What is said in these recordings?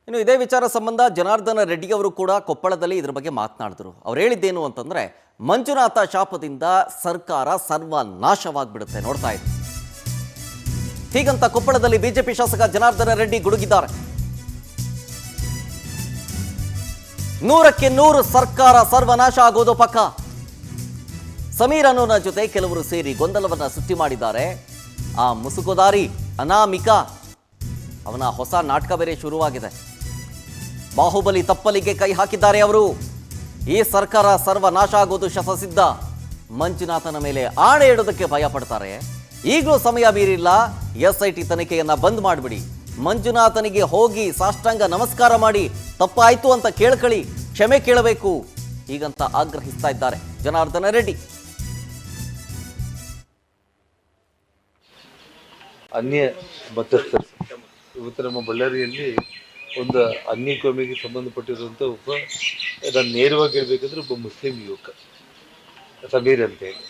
ಇನ್ನು ಇದೇ ವಿಚಾರ ಸಂಬಂಧ ಜನಾರ್ದನ ರೆಡ್ಡಿ ಅವರು ಕೂಡ ಕೊಪ್ಪಳದಲ್ಲಿ ಇದರ ಬಗ್ಗೆ ಮಾತನಾಡಿದ್ರು. ಅವ್ರು ಹೇಳಿದ್ದೇನು ಅಂತಂದ್ರೆ ಮಂಜುನಾಥ ಶಾಪದಿಂದ ಸರ್ಕಾರ ಸರ್ವನಾಶವಾಗ್ಬಿಡುತ್ತೆ ನೋಡ್ತಾ ಇದೆ. ಹೀಗಂತ ಕೊಪ್ಪಳದಲ್ಲಿ ಬಿಜೆಪಿ ಶಾಸಕ ಜನಾರ್ದನ ರೆಡ್ಡಿ ಗುಡುಗಿದ್ದಾರೆ. 100ಕ್ಕೆ 100 ಸರ್ಕಾರ ಸರ್ವನಾಶ ಆಗೋದು ಪಕ್ಕ. ಸಮೀರ್ ಅನ್ನೋನ ಜೊತೆ ಕೆಲವರು ಸೇರಿ ಗೊಂದಲವನ್ನ ಸೃಷ್ಟಿ ಮಾಡಿದ್ದಾರೆ. ಆ ಮುಸುಕುದಾರಿ ಅನಾಮಿಕಾ ಅವನ ಹೊಸ ನಾಟಕ ಬೇರೆ ಶುರುವಾಗಿದೆ. ಬಾಹುಬಲಿ ತಪ್ಪಲಿಗೆ ಕೈ ಹಾಕಿದ್ದಾರೆ ಅವರು. ಈ ಸರ್ಕಾರ ಸರ್ವನಾಶ ಆಗೋದು ಶತಸಿದ್ಧ. ಮಂಜುನಾಥನ ಮೇಲೆ ಆಣೆ ಇಡೋದಕ್ಕೆ ಭಯ ಪಡ್ತಾರೆ. ಈಗಲೂ ಸಮಯ ಮೀರಿಲ್ಲ. SIT ತನಿಖೆಯನ್ನ ಬಂದ್ ಮಾಡಿಬಿಡಿ. ಮಂಜುನಾಥನಿಗೆ ಹೋಗಿ ಸಾಷ್ಟಾಂಗ ನಮಸ್ಕಾರ ಮಾಡಿ ತಪ್ಪಾಯ್ತು ಅಂತ ಕೇಳ್ಕೊಳ್ಳಿ, ಕ್ಷಮೆ ಕೇಳಬೇಕು ಹೀಗಂತ ಆಗ್ರಹಿಸ್ತಾ ಇದ್ದಾರೆ ಜನಾರ್ದನ ರೆಡ್ಡಿ. ಅನ್ಯ ಮತಸ್ಥರು ಇವತ್ತು ನಮ್ಮ ಬಳ್ಳಾರಿಯಲ್ಲಿ ಒಂದು ಅನ್ಯ ಕೋಮಿಗೆ ಸಂಬಂಧಪಟ್ಟಿರುವಂಥ ಒಬ್ಬ, ನಾನು ನೇರವಾಗಿ ಹೇಳ್ಬೇಕಂದ್ರೆ ಒಬ್ಬ ಮುಸ್ಲಿಂ ಯುವಕ ಸಮೀರ್ ಅಂತೇಳಿ,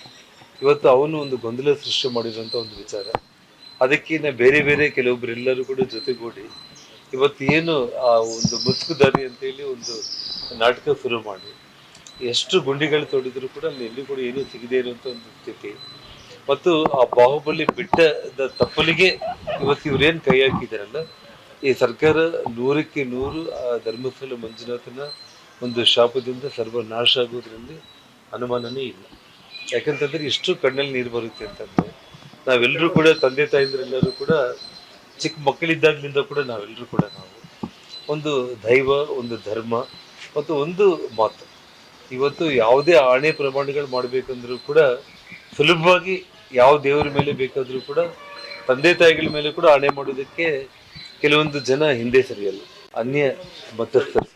ಇವತ್ತು ಅವನು ಒಂದು ಗೊಂದಲ ಸೃಷ್ಟಿ ಮಾಡಿರುವಂಥ ಒಂದು ವಿಚಾರ. ಅದಕ್ಕೆ ಬೇರೆ ಬೇರೆ ಕೆಲವೊಬ್ಬರೆಲ್ಲರೂ ಕೂಡ ಜೊತೆಗೂಡಿ ಇವತ್ತು ಏನು ಆ ಒಂದು ಮುಸುಕುದಾರಿ ಅಂತೇಳಿ ಒಂದು ನಾಟಕ ಶುರು ಮಾಡಿ ಎಷ್ಟು ಗುಂಡಿಗಳು ತೋಡಿದ್ರು ಕೂಡ ಅಲ್ಲಿ ಎಲ್ಲಿ ಕೂಡ ಏನೂ ಸಿಗದೇ ಇರುವಂಥ ಒಂದು ಸ್ಥಿತಿ. ಮತ್ತು ಆ ಬಾಹುಬಲಿ ಬಿಟ್ಟದ ತಪ್ಪಲಿಗೆ ಇವತ್ತು ಇವ್ರೇನು ಕೈ ಹಾಕಿದಾರಲ್ಲ, ಈ ಸರ್ಕಾರ 100ಕ್ಕೆ 100 ಆ ಧರ್ಮಸ್ಥಳ ಮಂಜುನಾಥನ ಒಂದು ಶಾಪದಿಂದ ಸರ್ವನಾಶ ಆಗೋದ್ರಲ್ಲಿ ಅನುಮಾನನೇ ಇಲ್ಲ. ಯಾಕಂತಂದ್ರೆ ಇಷ್ಟು ಕಣ್ಣಲ್ಲಿ ನೀರು ಬರುತ್ತೆ ಅಂತಂದ್ರೆ, ನಾವೆಲ್ಲರೂ ಕೂಡ ತಂದೆ ತಾಯಿಂದ್ರೆಲ್ಲರೂ ಕೂಡ ಚಿಕ್ಕ ಮಕ್ಕಳಿದ್ದಾಗಲಿಂದ ಕೂಡ ನಾವೆಲ್ಲರೂ ಕೂಡ ನಾವು ಒಂದು ದೈವ, ಒಂದು ಧರ್ಮ ಮತ್ತು ಒಂದು ಮಾತು. ಇವತ್ತು ಯಾವುದೇ ಆಣೆ ಪ್ರಮಾಣಗಳು ಮಾಡಬೇಕಂದ್ರೂ ಕೂಡ ಸುಲಭವಾಗಿ ಯಾವ ದೇವರ ಮೇಲೆ ಬೇಕಾದರೂ ಕೂಡ ತಂದೆ ತಾಯಿಗಳ ಮೇಲೆ ಕೂಡ ಆಣೆ ಮಾಡೋದಕ್ಕೆ ಕೆಲವೊಂದು ಜನ ಹಿಂದೆ ಸರಿಯಲ್ಲ. ಅನ್ಯ ಮತಸ್ಥರು